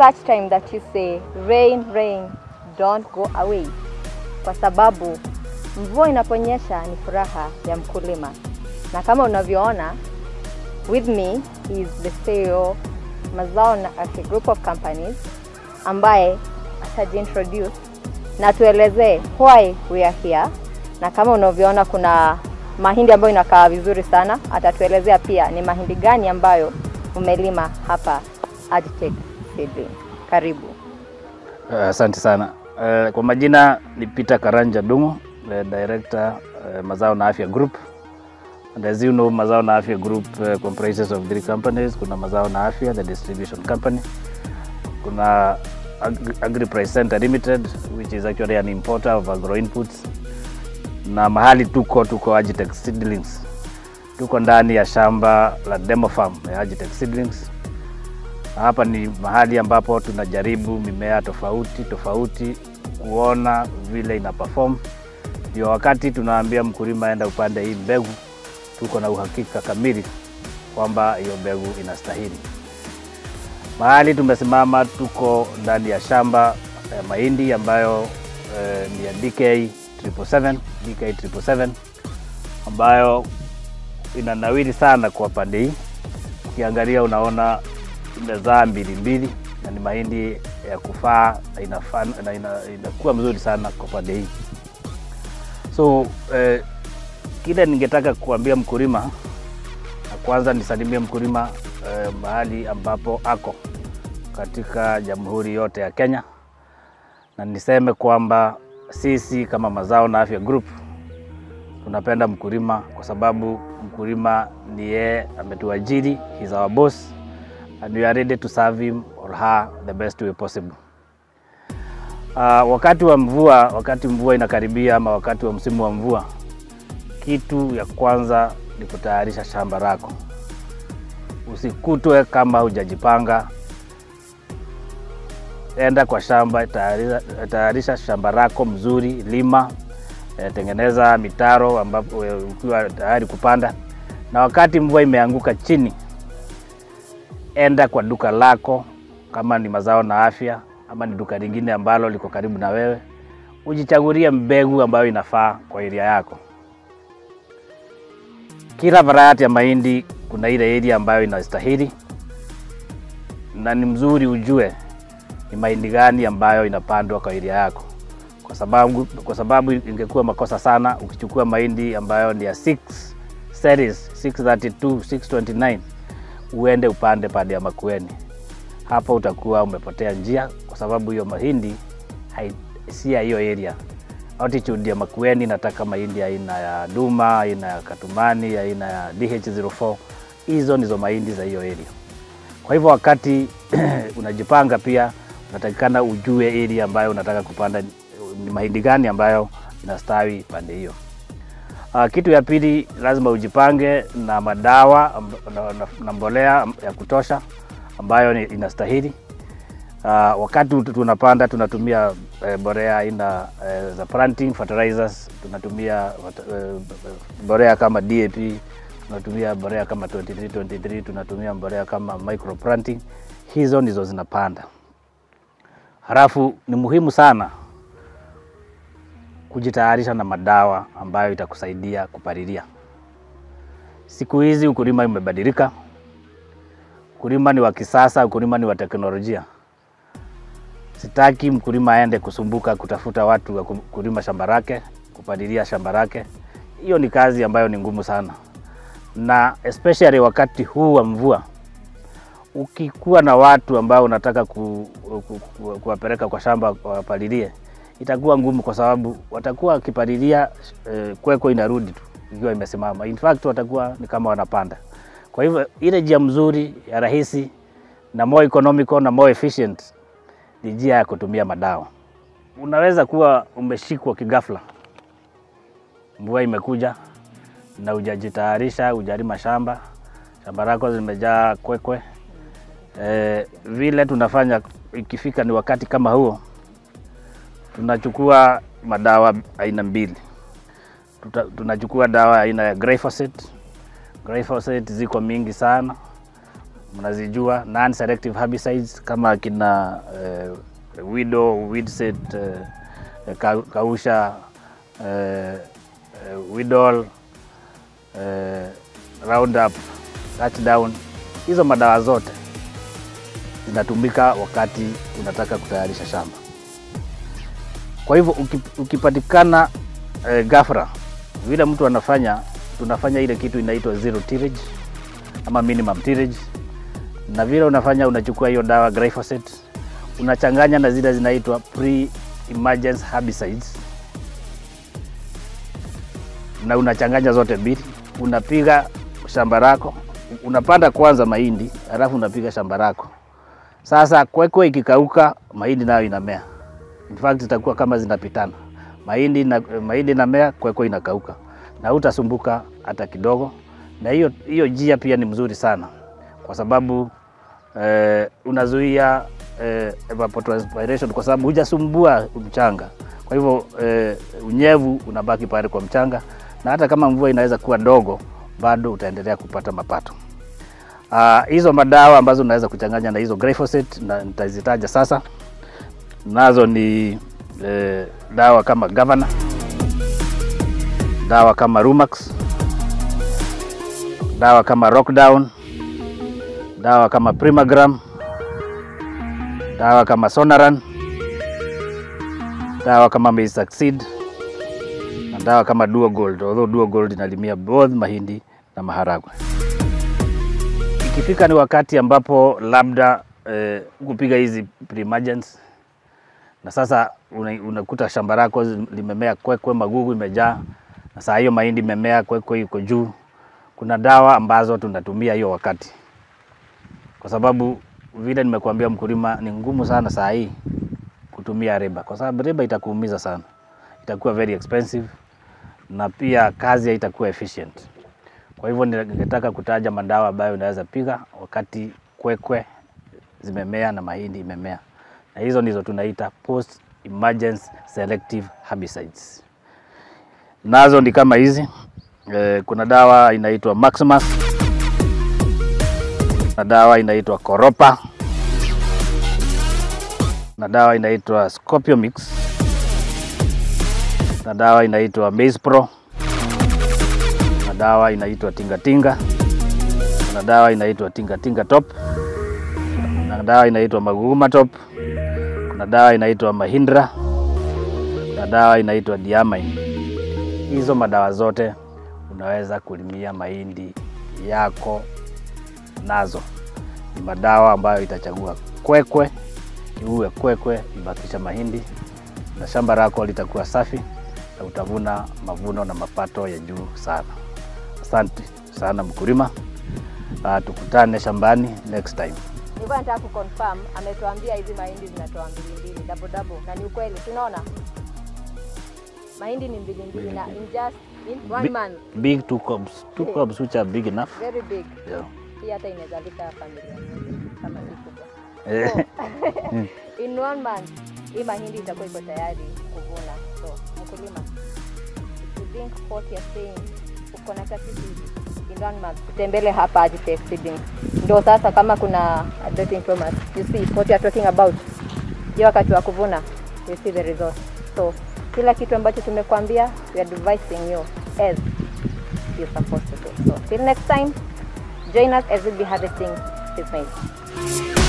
such time that you say rain, rain, don't go away. Kwa sababu mvua inaponyesha ni furaha ya mkulima. Na kama unavyoona, with me is the CEO Mazao na Afya Group of Companies, ambaye atajiintroduce na tuelezee why we are here. Na kama unavyoona kuna mahindi ambayo inakaa vizuri sana, atatuelezea pia ni mahindi gani ambayo umelima hapa Agitech Seedling. Karibu. Asante sana. Kwa majina ni Peter Karanja Dungu, Director Mazao na Afya Group. And as you know, Mazao na Afya Group comprises of 3 companies. Kuna Mazao na Afya, the distribution company. Kuna Agri-Price Center Limited, which is actually an importer of agro inputs. Na mahali tuko Agitech Seedlings. Tuko ndani ya shamba la demo farm ya Agitech Seedlings. Hapa ni mahali ambapo tunajaribu mimea tofauti kuona vile ina perform. Ndio wakati tunaambia mkulima aenda upande hii mbegu, tuko na uhakika kamili kwamba hiyo mbegu inastahili. Mahali tumesimama tuko ndani ya shamba ya mahindi ambayo ni ya DK777 ambayo inanawiri sana kwa pande hii. Ukiangalia unaona imezaa mbili na ni mahindi ya kufaa na inakuwa mzuri sana kwa pande hii. So kile ningetaka kuambia mkulima, na kwanza nisalimie mkulima mahali ambapo ako katika Jamhuri yote ya Kenya, na niseme kwamba sisi kama Mazao na Afya Group tunapenda mkulima kwa sababu mkulima ni yeye ametuajiri, he's our boss, and we are ready to serve him or her the best way possible. Wakati mvua inakaribia ama wakati wa msimu wa mvua, kitu ya kwanza ni kutayarisha shamba lako. Usikutwe kama hujajipanga. Enda kwa shamba, tayarisha shamba lako mzuri, lima, tengeneza mitaro ambapo ukiwa tayari kupanda. Na wakati mvua imeanguka chini, enda kwa duka lako kama ni Mazao na Afya ama ni duka lingine ambalo liko karibu na wewe, ujichagulie mbegu ambayo inafaa kwa area yako. Kila variety ya mahindi kuna ile area ambayo inastahili, na ni mzuri ujue ni mahindi gani ambayo inapandwa kwa area yako. Kwa sababu ingekuwa makosa sana ukichukua mahindi ambayo ni ya 6 series 632 629 uende upande pande ya Makueni. Hapo utakuwa umepotea njia, kwa sababu hiyo mahindi si ya hiyo area. Altitude ya Makueni nataka mahindi aina ya Duma, aina ya Katumani, aina ya DH04. Hizo ndizo mahindi za hiyo area. Kwa hivyo wakati unajipanga pia unatakikana ujue area ambayo unataka kupanda ni mahindi gani ambayo inastawi pande hiyo. Kitu ya pili, lazima ujipange na madawa na mbolea ya kutosha ambayo inastahili. Wakati tunapanda tunatumia mbolea aina za planting fertilizers, tunatumia mbolea kama DAP, tunatumia mbolea kama 23 tunatumia mbolea kama micro planting. Hizo ndizo zinapanda. Halafu ni muhimu sana kujitayarisha na madawa ambayo itakusaidia kupalilia. Siku hizi ukulima umebadilika. Ukulima ni wa kisasa, ukulima ni wa teknolojia. Sitaki mkulima aende kusumbuka kutafuta watu wa kulima shamba lake, kupalilia shamba lake. Hiyo ni kazi ambayo ni ngumu sana. Na especially wakati huu wa mvua, ukikuwa na watu ambao unataka kuwapeleka kwa shamba wapalilie, itakuwa ngumu kwa sababu watakuwa wakipalilia kweko inarudi tu ikiwa imesimama. In fact watakuwa ni kama wanapanda. Kwa hivyo ile njia mzuri ya rahisi na more economical na more efficient ni njia ya kutumia madawa. Unaweza kuwa umeshikwa kigafla, mvua imekuja na hujajitayarisha, hujalima shamba lako zimejaa kwekwe. Vile tunafanya ikifika ni wakati kama huo, tunachukua madawa aina mbili. Tunachukua dawa aina ya glyphosate. Glyphosate ziko mingi sana. mnazijua, non-selective herbicides kama kina Wido, Weedset, Kausha, Widol, Roundup, Touchdown. Hizo madawa zote zinatumika wakati unataka kutayarisha shamba. Kwa hivyo ukipatikana ghafla, vile mtu tunafanya ile kitu inaitwa zero tillage ama minimum tillage, na vile unachukua hiyo dawa glyphosate, unachanganya na zile zinaitwa pre-emergence herbicides, na unachanganya zote mbili, unapiga shamba lako, unapanda kwanza mahindi, alafu unapiga shamba lako. Sasa kwekwe ikikauka, mahindi nayo inamea. In fact itakuwa kama zinapitana. Mahindi inamea, kwekwe inakauka. Na utasumbuka hata kidogo. Na hiyo njia pia ni mzuri sana. Kwa sababu unazuia evapotranspiration, kwa sababu hujasumbua mchanga. Kwa hivyo unyevu unabaki pale kwa mchanga, na hata kama mvua inaweza kuwa dogo, bado utaendelea kupata mapato. Hizo madawa ambazo unaweza kuchanganya na hizo glyphosate, na nitazitaja sasa. Nazo ni dawa kama Governor, dawa kama Rumax, dawa kama Rockdown, dawa kama Primagram, dawa kama Sonaran, dawa kama Maize Succeed, na dawa kama Duo Gold, although Duo Gold inalimia both mahindi na maharagwe. Ikifika ni wakati ambapo labda kupiga hizi pre-emergence, na sasa unakuta shamba lako limemea kwekwe, magugu imejaa, na saa hiyo mahindi imemea kwekwe iko juu, kuna dawa ambazo tunatumia hiyo wakati. Kwa sababu vile nimekuambia mkulima, ni ngumu sana saa hii kutumia riba, kwa sababu riba itakuumiza sana, itakuwa very expensive, na pia kazi haitakuwa efficient. Kwa hivyo ningetaka kutaja madawa ambayo unaweza piga wakati kwekwe zimemea na mahindi imemea. Na hizo ndizo tunaita post emergence selective herbicides. Nazo ni kama hizi. Kuna dawa inaitwa Maximus, na dawa inaitwa Coropa, na dawa inaitwa Scorpiomix, na dawa inaitwa Maize Pro, na dawa inaitwa Tingatinga, na dawa inaitwa Tingatinga Top, na dawa inaitwa Maguguma Top, na dawa inaitwa Mahindra, na dawa inaitwa Diamine. Hizo madawa zote unaweza kulimia mahindi yako nazo. Ni madawa ambayo itachagua kwekwe, iue kwekwe, ibakisha mahindi, na shamba lako litakuwa safi, na utavuna mavuno na mapato ya juu sana. Asante sana mkulima. Tukutane shambani next time. Nilikuwa nataka kuconfirm, ametuambia hizi mahindi zinatoa 2 double, na ni ukweli. Tunaona mahindi ni 2 na in just in 1 month. Big 2 cobs. 2 cobs which are big enough. Very big. Yeah. Hii hata inaweza lika familia kama ni kubwa. In 1 month hii mahindi itakuwa iko tayari kuvuna. So mkulima, if you think what you're saying, uko na capacity in 1 month, utembele hapa Agitech Seedings. Ndio sasa kama kuna updating from us, you see what you are talking about. Hiyo wakati wa kuvuna, you see the result. So kila kitu ambacho tumekuambia, we are advising you as you're supposed to do. So till next time, join us as we'll be harvesting this maize.